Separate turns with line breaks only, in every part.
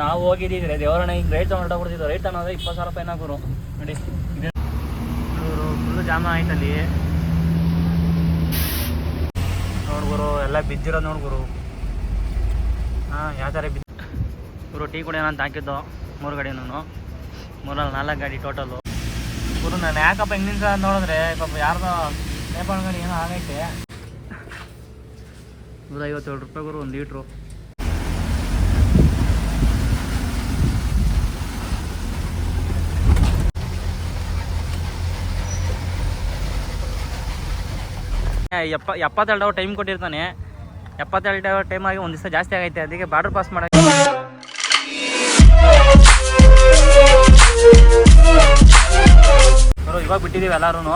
ನಾವು ಹೋಗಿದ್ದಿದ್ರೆ ದೇವರನ್ನ ಹಿಂಗೆ ರೈಟ್ ಹೊರಟೋಗ್ಬಿಡ್ತಿದ್ದು. ರೈಟ್ ಅನ್ನೋದ್ರೆ 20,000 ರೂಪಾಯಿನ ಗುರು ನೋಡಿ. ಇವರು ಫುಲ್ಲು ಜಾಮ ಆಯ್ತಲ್ಲಿ ನೋಡ್ಗುರು. ಎಲ್ಲ ಬಿದ್ದಿರೋದು ನೋಡ್ಗುರು. ಯಾವ ಥರ ಗುರು ಟೀ ಕುಡಿಯೋಣ ಅಂತ ಹಾಕಿದ್ದು 3 ಗಾಡಿನೂ 4 ಗಾಡಿ ಟೋಟಲು ಗುರು. ನಾನು ಯಾಕಪ್ಪ ಹಿಂಗೆ ನಿಂತ ನೋಡಿದ್ರೆ ಪಾಪ ಯಾರ್ದೋ ನೇಪಾಳ ಗಾಡಿ ಏನೋ ಆಗೈತೆ. 157 ರೂಪಾಯಿ ಗುರು 1 ಲೀಟ್ರು. ಎಪ್ಪತ್ತೆರಡು ಅವರ್ ಟೈಮ್ ಕೊಟ್ಟಿರ್ತಾನೆ. 72 ಅವರ್ ಟೈಮ್ ಆಗಿ ಒಂದು ದಿವಸ ಜಾಸ್ತಿ ಆಗೈತೆ. ಅದಕ್ಕೆ ಬಾರ್ಡರ್ ಪಾಸ್ ಮಾಡೋಕ್ಕೆ ಇವಾಗ ಬಿಟ್ಟಿದ್ದೀವಿ ಎಲ್ಲರೂ.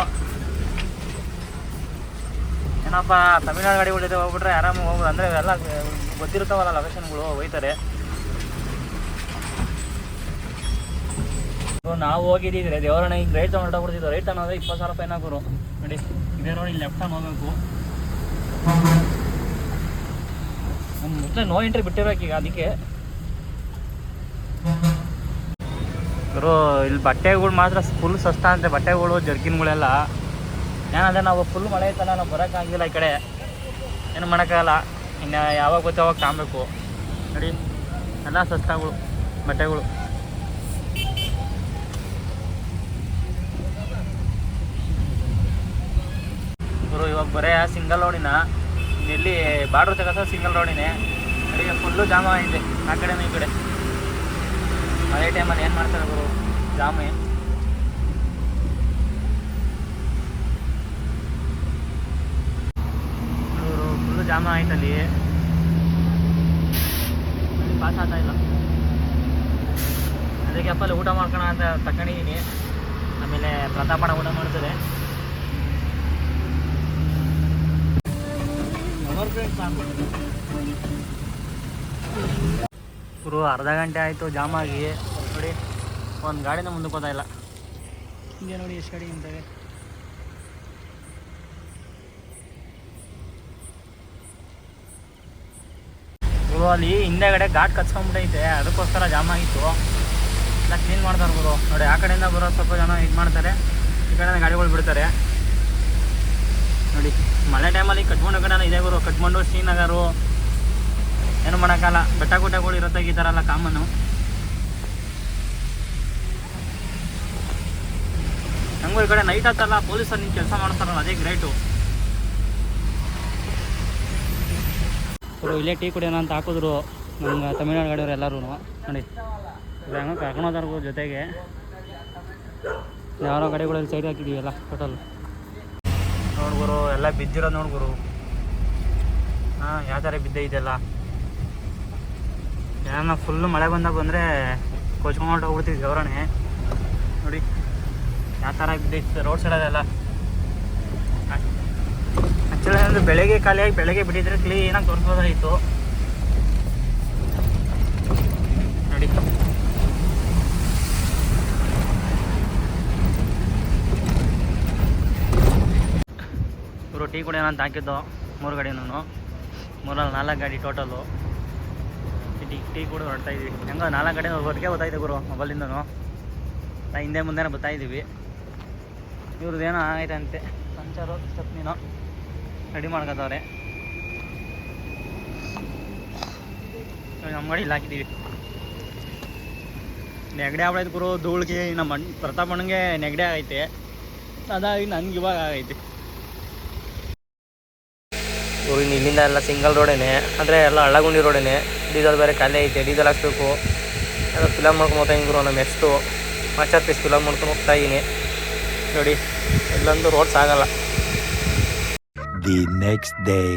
ಏನಪ್ಪ ತಮಿಳ್ನಾಡು ಗಾಡಿಗಳಿದೆ ಹೋಗ್ಬಿಟ್ರೆ ಆರಾಮಾಗಿ ಹೋಗ್ಬೋದು. ಅಂದರೆ ಎಲ್ಲ ಗೊತ್ತಿರ್ತಾವಲ್ಲ ಲೊಕೇಶನ್ಗಳು ಹೋಯ್ತಾರೆ. ನಾವು ಹೋಗಿದ್ದಿದ್ರೆ ದೇವರನ್ನ ಹಿಂಗೆ ರೈಟ್ ಹೊರಟೋಗ್ಬಿಡ್ತಿದ್ದು. ರೈಟ್ ಅನ್ನೋದ್ರೆ 20,000 ರೂಪಾಯಿನ ಗುರು ನೋಡಿ. ಇದೇ ನೋಡಿ ಇಲ್ಲಿ ಲೆಫ್ಟ್ ಹೋಗ್ಬೇಕು. ಮೊದಲೇ ನೋ ಎಂಟ್ರಿ ಬಿಟ್ಟಿರೋಕೀಗ. ಅದಕ್ಕೆ ಗುರು ಇಲ್ಲಿ ಬಟ್ಟೆಗಳು ಮಾತ್ರ ಫುಲ್ ಸಸ್ತ ಅಂತೆ. ಬಟ್ಟೆಗಳು ಜರ್ಕಿನ್ಗಳೆಲ್ಲ ಏನಂದರೆ ನಾವು ಫುಲ್ ಮಳೆ ಐತಲ್ಲ, ನಾವು ಬರೋಕ್ಕಾಗಿಲ್ಲ ಈ ಕಡೆ. ಏನು ಮಾಡೋಕ್ಕಾಗಲ್ಲ. ಇನ್ನು ಯಾವಾಗ ಗೊತ್ತೋ ಅವಾಗ ಕಾಣಬೇಕು ನೋಡಿ. ಎಲ್ಲ ಸಸ್ತಾಗಳು ಬಟ್ಟೆಗಳು. ಗುರು ಇವಾಗ ಬರೇ ಸಿಂಗಲ್ ರೋಡಿನ ಇಲ್ಲಿ ಬಾರ್ಡ್ರ್ ತಗೋಸ ಸಿಂಗಲ್ ರೋಡಿನೇ. ಅಡಿಗೆ ಫುಲ್ಲು ಜಾಮ ಇದೆ ಆ ಕಡೆನೂ ಈ ಕಡೆ. ಮಳೆ ಟೈಮಲ್ಲಿ ಏನು ಮಾಡ್ತಾರೆ ಗುರು ಜಾಮೆ. ಫುಲ್ಲು ಜಾಮ ಆಯ್ತಲ್ಲಿ ಪಾಸ್ ಆಗ್ತಾ ಇಲ್ಲ. ಅದಕ್ಕೆ ಅಪ್ಪಲ್ಲಿ ಊಟ ಮಾಡ್ಕೋಣ ಅಂತ ತಗೊಂಡಿದ್ದೀನಿ. ಆಮೇಲೆ ಪ್ರತಾಪಣ ಊಟ ಮಾಡ್ತಾರೆ. ಗುರು ಅರ್ಧ ಗಂಟೆ ಆಯಿತು ಜಾಮ್ ಆಗಿ ನೋಡಿ. ಒಂದು ಗಾಡಿನ ಮುಂದಕ್ಕೆ ಹೋಗ್ತಾ ಇಲ್ಲ. ಹಿಂಗೆ ನೋಡಿ ಎಷ್ಟು ಗಾಡಿ ನಿಂತವೆ. ಗುರು ಅಲ್ಲಿ ಹಿಂದೆಗಡೆ ಘಾಟ್ ಕಚ್ಕೊಂಡ್ಬಿಟ್ಟೈತೆ. ಅದಕ್ಕೋಸ್ಕರ ಜಾಮ್ ಆಗಿತ್ತು. ಎಲ್ಲ ಕ್ಲೀನ್ ಮಾಡ್ತಾರೆ ಗುರು ನೋಡಿ. ಆ ಕಡೆಯಿಂದ ಬರೋ ಸ್ವಲ್ಪ ಜನ ಇದು ಮಾಡ್ತಾರೆ, ಈ ಕಡೆಯಿಂದ ಗಾಡಿಗಳು ಬಿಡ್ತಾರೆ ನೋಡಿ. ಮಳೆ ಟೈಮಲ್ಲಿ ಕಟ್ಕೊಂಡು ಕಡೆ ಇದೆ ಗುರು. ಕಟ್ಕೊಂಡು ಶ್ರೀನಗರು ಏನು ಮಾಡೋಕ್ಕಲ್ಲ. ಬೆಟ್ಟ ಗುಡ್ಡಗಳು ಇರುತ್ತೆ ಈ ಥರ ಎಲ್ಲ ಕಾಮನ್ನು. ಹಂಗೂ ಈ ಕಡೆ ನೈಟ್ ಹತ್ತಲ್ಲ ಪೊಲೀಸರು ನಿಂಗೆ ಕೆಲಸ ಮಾಡ್ತಾರಲ್ಲ, ಅದೇ ಗ್ರೇಟು ಗುರು. ಇಲ್ಲೇ ಟೀ ಕುಡಿಯೋಣ ಅಂತ ಹಾಕಿದ್ರು ನಮ್ಗೆ ತಮಿಳ್ನಾಡು ಗಾಡಿಯವ್ರು ಎಲ್ಲರೂ ನೋಡಿ. ಹೆಂಗೆ ಕರ್ಕೊಂಡೋದಾರ ಜೊತೆಗೆ ಯಾರೋ ಗಾಡಿಗಳಲ್ಲಿ ಸೈಡ್ ಹಾಕಿದ್ದೀವಿ ಎಲ್ಲ ಟೋಟಲ್ ನೋಡ್ಗುರು. ಎಲ್ಲ ಬಿದ್ದಿರೋದು ನೋಡ್ಗುರು. ಯಾವ ಥರ ಬಿದ್ದೈತೆಲ್ಲ. ಏನೋ ಫುಲ್ಲು ಮಳೆ ಬಂದರೆ ಕೊಚ್ಕೊಂಡು ಹೋಗ್ಬಿಡ್ತೀವಿ ಜವರಣೆ ನೋಡಿ. ಯಾವ ಥರ ಬಿದ್ದೈತೆ ರೋಡ್ ಸೈಡಲ್ಲೆಲ್ಲ. ಆ್ಯಕ್ಚುಲಿ ಅಂದರೆ ಬೆಳಗ್ಗೆ ಖಾಲಿಯಾಗಿ ಬೆಳಗ್ಗೆ ಬಿಟ್ಟಿದ್ರೆ ಕ್ಲೀನಾಗಿ ತೋರಿಸ್ಬೋದಾಗಿತ್ತು ನೋಡಿ. ಗುರು ಟೀ ಕುಡಿಯೋಣ ಅಂತ ಹಾಕಿದ್ದು 3 ಗಾಡಿನೂ 4 ಗಾಡಿ ಟೋಟಲು. ಟೀ ಕೂಡ ಹೊರಡ್ತಾಯಿದ್ವಿ. ಹೆಂಗೋ 4 ಗಾಡಿ ಹೊರಗೆ ಗೊತ್ತಾಯಿದೆ ಗುರು ಮೊಬೈಲಿಂದನೂ. ಹಿಂದೆ ಮುಂದೆನೇ ಬರ್ತಾಯಿದ್ದೀವಿ. ಇವ್ರದ್ದು ಏನೋ ಆಗೈತೆ ಅಂತೆ. ಸಂಚಾರ ಸ್ಟೆಪ್ನಿನೋ ರೆಡಿ ಮಾಡ್ಕೊತವ್ರೆ. ನಮ್ಮ ಗಾಡಿ ಇಲ್ಲಿ ಹಾಕಿದ್ದೀವಿ. ನೆಗಡಿ ಆಗ್ಬಿಡೈತೆ ಗುರು. ಧೂಳಿಗೆ ನಮ್ಮ ಪ್ರತಾಪಣ್ಣಗೆ ನೆಗಡಿ ಆಗೈತೆ. ಅದಾಗಿ ನನಗೆ ಇವಾಗ ಆಗೈತೆ. ಊರಿನ ಇಲ್ಲಿಂದ ಎಲ್ಲ ಸಿಂಗಲ್ ರೋಡೇನೆ, ಅಂದರೆ ಎಲ್ಲ ಹಳ್ಳಗುಂಡಿ ರೋಡೇನೆ. ಡೀಸೆಲ್ ಬೇರೆ ಖಾಲಿ ಐತೆ, ಡೀಸೆಲ್ ಹಾಕ್ಸ್ಬೇಕು. ಎಲ್ಲ ಫಿಲಮ್ ಮಾಡ್ಕೊಂಡು ಹೋಗ್ತಾ ಇದ್ರು. ನಮ್ಮ ಎಷ್ಟು ಮಾಸ್ಟರ್ ಪೀಸ್ ಫಿಲಮ್ ಮಾಡ್ಕೊಂಡು ಹೋಗ್ತಾ ಇದ್ದೀನಿ ನೋಡಿ. ಇಲ್ಲೊಂದು ರೋಡ್ಸ್ ಆಗಲ್ಲ.
The next day.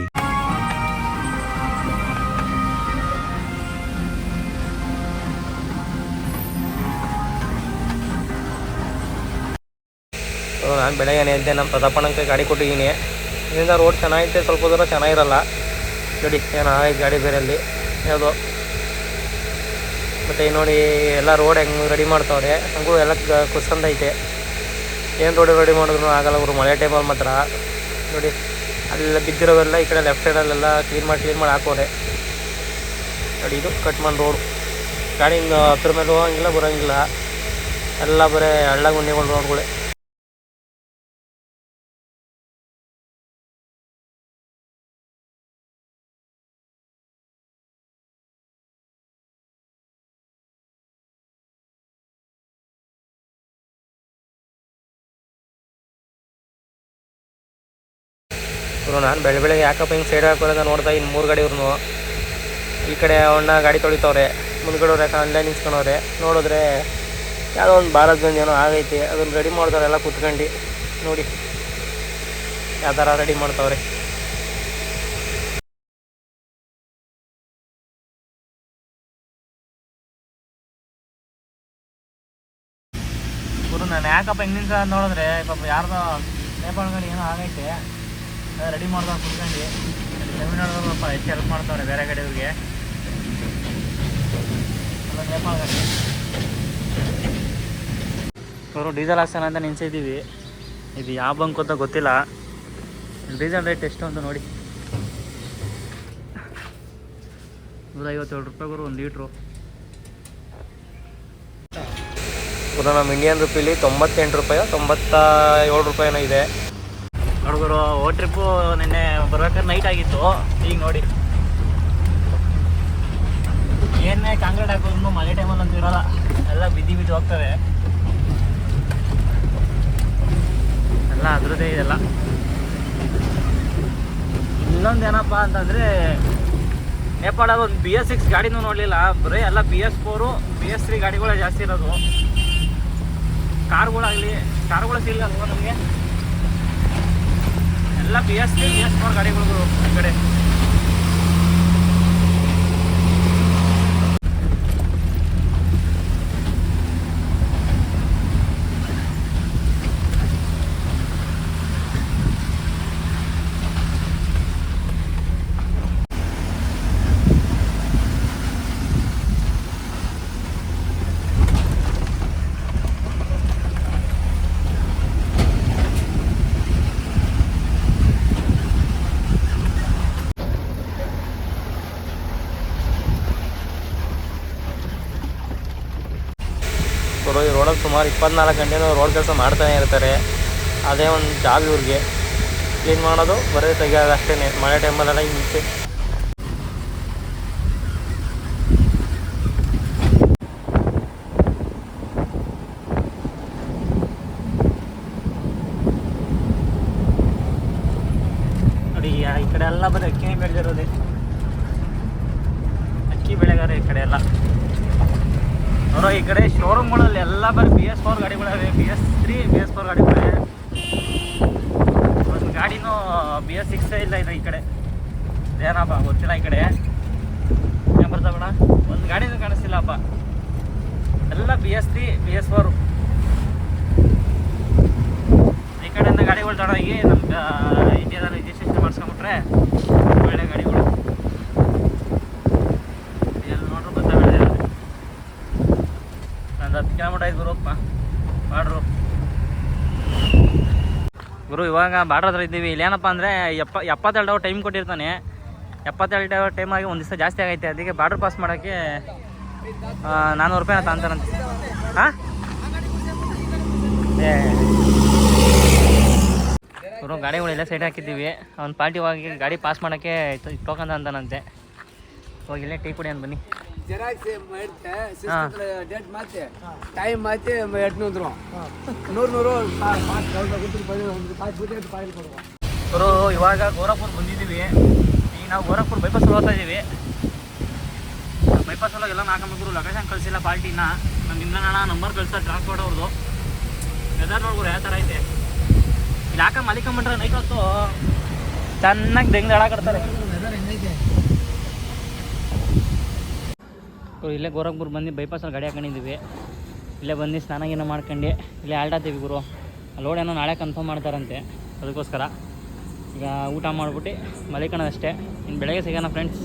ನಾನು ಬೆಳಗ್ಗೆ ಎದ್ದೆ ನಮ್ಮ ಪ್ರತಾಪಣ್ಣಂಗೆ ಗಾಡಿ ಕೊಟ್ಟಿದ್ದೀನಿ. ಇದರಿಂದ ರೋಡ್ ಚೆನ್ನಾಗೈತೆ, ಸ್ವಲ್ಪ ದೂರ ಚೆನ್ನಾಗಿರಲ್ಲ ನೋಡಿ. ಏನೋ ಆಗೈತೆ ಗಾಡಿ ಬೇರೆಯಲ್ಲಿ ಯಾವುದೋ. ಮತ್ತು ನೋಡಿ ಎಲ್ಲ ರೋಡ್ ಹೆಂಗೆ ರೆಡಿ ಮಾಡ್ತಾವ್ರೆ. ಹಂಗೂ ಎಲ್ಲ ಕುಸ್ಕೊಂಡೈತೆ. ಏನು ರೋಡ್ ರೆಡಿ ಮಾಡಿದ್ರು ಆಗಲ್ಲ ಅವರು ಮಳೆ ಟೈಮಲ್ಲಿ ಮಾತ್ರ ನೋಡಿ. ಅಲ್ಲೆಲ್ಲ ಬಿದ್ದಿರೋವೆಲ್ಲ ಈ ಕಡೆ ಲೆಫ್ಟ್ ಸೈಡಲ್ಲೆಲ್ಲ ಕ್ಲೀನ್ ಮಾಡಿ ಹಾಕೋರೆ ನೋಡಿ. ಇದು ಕಟ್ಮನ್ ರೋಡು ಗಾಡಿ ಹತ್ರ ಮೇಲೆ ಹೋಗಂಗಿಲ್ಲ ಬರೋಂಗಿಲ್ಲ, ಎಲ್ಲ ಬರೀ ಹಳ್ಳ ಗುಂಡಿಗಳು ರೋಡ್ಗಳೇ. ನಾನು ಬೆಳಗ್ಗೆ ಯಾಕಪ್ಪ ಹಿಂಗೆ ಸೈಡ್ ಹಾಕೋದ ನೋಡ್ತಾ ಇನ್ನು 3 ಗಾಡಿ ಇವ್ರು ಈ ಕಡೆ ಅವನ್ನ ಗಾಡಿ ತೊಳಿತವ್ರೆ, ಮುಂದ್ಗಡೆ ಯಾಕೆ ಅಲ್ಲೇ ನಿಂತ್ಕೊಂಡವ್ರೆ. ನೋಡಿದ್ರೆ ಯಾವುದೋ ಒಂದು ಭಾರತ್ ಬಂದ್ ಏನೋ ಆಗೈತೆ, ಅದನ್ನು ರೆಡಿ ಮಾಡ್ತಾರೆ ಎಲ್ಲ ಕುತ್ಕೊಂಡು. ನೋಡಿ ಯಾವ ಥರ ರೆಡಿ ಮಾಡ್ತಾವ್ರೆ. ಗುರು ನಾನು ಯಾಕಪ್ಪ ಹಿಂಗೆ ನಿಂತ ನೋಡಿದ್ರೆ ಪಾಪ ಯಾರ್ದೋ ನೇಪಾಳ ಗಾಡಿ ಏನೋ ಆಗೈತೆ, ರೆಡಿ ಮಾಡ್ದವ್ರು ಕುತ್ಕೊಂಡು. ತಮಿಳ್ನಾಡು ಪಾಪ ಹೆಚ್ಚು ಹೆಲ್ಪ್ ಮಾಡ್ತಾವ್ರೆ ಬೇರೆ ಗಾಡಿಯವ್ರಿಗೆ. ನೇಪಾಳ ಗಾಡಿ ಅವರು ಡೀಸೆಲ್ ಹಾಕ್ಸೋಣ ಅಂತ ನಿಲ್ಸಿದ್ದೀವಿ. ಇದು ಯಾವ ಬಂಕ್ ಅಂತ ಗೊತ್ತಿಲ್ಲ. ಡೀಸೆಲ್ ರೇಟ್ ಎಷ್ಟು ಅಂತ ನೋಡಿ, 157 ರೂಪಾಯಿ ಗುರು 1 ಲೀಟ್ರು. ಗುರು ನಮ್ಮ ಇಂಡಿಯನ್ ರುಪೀಲಿ 98 ರೂಪಾಯಿ 97 ರೂಪಾಯಿನೋ ಇದೆ. ನೋಡ್ಗುರು ಓ ಟ್ರಿಪ್ಪು ನಿನ್ನೆ ಬರ್ಬೇಕಾದ್ರೆ ನೈಟ್ ಆಗಿತ್ತು. ಈಗ ನೋಡಿ ಏನೇ ಕಾಂಕ್ರೀಟ್ ಹಾಕೋದ್ರು ಮಳೆ ಟೈಮಲ್ಲಿ ಅಂತ ಇರೋಲ್ಲ, ಎಲ್ಲ ಬಿದ್ದು ಹೋಗ್ತವೆ ಎಲ್ಲ ಅದ್ರದ್ದೇ ಇದೆಲ್ಲ. ಇನ್ನೊಂದು ಏನಪ್ಪ ಅಂತಂದರೆ ನೇಪಾಳಲ್ಲಿ ಒಂದು BS6 ಗಾಡಿನೂ ನೋಡಲಿಲ್ಲ, ಬರೀ ಎಲ್ಲ BS4 BS3 ಗಾಡಿಗಳೇ ಜಾಸ್ತಿ ಇರೋದು. ಕಾರ್ಗಳಾಗಲಿ ಕಾರ್ಗಳು ಸಿಗಲ್ಲ ನಮಗೆ, ಎಲ್ಲ BS3 BS4 ಗಾಡಿಗಳು ಈ ಕಡೆ. ಈ ರೋಡಲ್ಲಿ ಸುಮಾರು 24 ಗಂಟೆನೂ ರೋಡ್ ಕೆಲಸ ಮಾಡ್ತಾನೆ ಇರ್ತಾರೆ. ಅದೇ ಒಂದು ಜಾಬ್ ಇವ್ರಿಗೆ. ಕ್ಲೀನ್ ಮಾಡೋದು ಬರೀ ತೆಗಿಯೋದು ಅಷ್ಟೇ ಮಳೆ ಟೈಮಲ್ಲೆಲ್ಲ ಹಿಂಸೆ. ನೋಡಿ ಈ ಕಡೆ ಎಲ್ಲ ಬರೀ ಅಕ್ಕಿ ಬೆಳೆದಿರೋದೆ, ಅಕ್ಕಿ ಬೆಳೆಗಾರ ಈ ಕಡೆ ಎಲ್ಲ. ನೋಡೋ ಈ ಕಡೆ ಶೋರೂಮ್ಗಳಲ್ಲಿ ಎಲ್ಲ ಬರೀ BS4 ಗಾಡಿಗಳಿವೆ, BS3 BS4 ಗಾಡಿಗಳಿವೆ. ಒಂದು ಗಾಡಿನೂ BS6 ಇಲ್ಲ ಇದೆ ಈ ಕಡೆ. ಏನಪ್ಪ ಗೊತ್ತಿಲ್ಲ ಈ ಕಡೆ ಏನು ಬರ್ತಾ ಬೇಡ, ಒಂದು ಗಾಡಿನೂ ಕಾಣಿಸ್ತಿಲ್ಲಪ್ಪ. ಎಲ್ಲ BS3 BS4. ಈ ಕಡೆಯಿಂದ ಗಾಡಿಗಳು ತಗೊಂಡೋಗಿ ನಮ್ಮ ಇಂಡಿಯಾದಲ್ಲಿ ರಿಜಿಸ್ಟ್ರೇಷನ್ ಮಾಡಿಸ್ಕೊಂಬಿಟ್ರೆ ಒಳ್ಳೆ ಗಾಡಿಗಳು. ಎಲ್ಲಿ ನೋಡ್ರು ಬರ್ತಾ ಬೇಡ. ನಂದು 10 ಕಿಲೋಮೀಟರ್ ಆಯ್ತು ಗುರು ಬಾರ್ಡ್ರು. ಗುರು ಇವಾಗ ಬಾರ್ಡ್ರ್ ಹತ್ರ ಇದ್ದೀವಿ. ಇಲ್ಲೇನಪ್ಪ ಅಂದರೆ 72 ಅವರ್ ಟೈಮ್ ಕೊಟ್ಟಿರ್ತಾನೆ. 72 ಅವರ್ ಟೈಮ್ ಆಗಿ ಒಂದು ದಿವಸ ಜಾಸ್ತಿ ಆಗೈತೆ. ಅದಕ್ಕೆ ಬಾರ್ಡ್ರ್ ಪಾಸ್ ಮಾಡೋಕ್ಕೆ 400 ರೂಪಾಯಿನ ತಾಂತಾರಂತೆ. ಹಾಂ ಗುರು ಗಾಡಿಗಳೆಲ್ಲ ಸೈಡ್ ಹಾಕಿದ್ದೀವಿ. ಒಂದು ಪಾರ್ಟಿ ಹೋಗಿ ಗಾಡಿ ಪಾಸ್ ಮಾಡೋಕ್ಕೆ ಟೋಕನ್ ಅಂತಾನಂತೆ. ಹೋಗಿ ಇಲ್ಲೇ ಟೀ ಕುಡಿ ಅಂತ ಬನ್ನಿ.
ಡೇಟ್ ಮಾತಿ ಟೈಮ್ ಮಾತಿ 800
ಗುರು ಇವಾಗ ಗೋರಖ್ಪುರ್ ಬಂದಿದ್ದೀವಿ. ಈಗ ನಾವು ಗೋರಖ್ಪುರ್ ಬೈಪಾಸ್ ಹೋಗ್ತಾ ಇದ್ದೀವಿ. ಬೈಪಾಸ್ ಒಳಗೆ ಎಲ್ಲ ಹಾಕೊಂಡ್ರು ಲೊಕೇಶನ್ ಕಳಿಸಿಲ್ಲ ಪಾರ್ಟಿನ. ನಮ್ಮ ಇಂದ್ರಣ್ಣ ನಂಬರ್ ಕಳಿಸ್ತಾರೆ ಟ್ರಾನ್ಸ್ಪೋರ್ಟ್ ಅವ್ರದ್ದು. ವೆದರ್ ನೋಡ್ಬಿಡು ಯಾವ ಥರ ಐತೆ. ಇಲ್ಲಿ ಹಾಕ ಮಲಿಕೊಂಬಿಟ್ರೆ ನೈಟ್ ಹೊತ್ತು ಚೆನ್ನಾಗಿ ದೆಂಗ್ ಹಾಳಾಕಡ್ತಾರೆ. ಇಲ್ಲೇ ಗೋರಖ್ಪುರ್ ಬಂದು ಬೈಪಾಸಲ್ಲಿ ಗಾಡಿ ಹಾಕೊಂಡಿದ್ದೀವಿ. ಇಲ್ಲೇ ಬಂದು ಸ್ನಾನ ಗೀನ ಮಾಡ್ಕೊಂಡು ಇಲ್ಲೇ ಆಲ್ಟಾತೀವಿ ಗುರು. ಲೋಡ್ ಏನೋ ನಾಳೆ ಕನ್ಫರ್ಮ್ ಮಾಡ್ತಾರಂತೆ, ಅದಕ್ಕೋಸ್ಕರ ಈಗ ಊಟ ಮಾಡಿಬಿಟ್ಟು ಮಲಿಕೊಳ್ಳೋದಷ್ಟೇ. ಇನ್ನು ಬೆಳಗ್ಗೆ ಸಿಗೋಣ ಫ್ರೆಂಡ್ಸ್.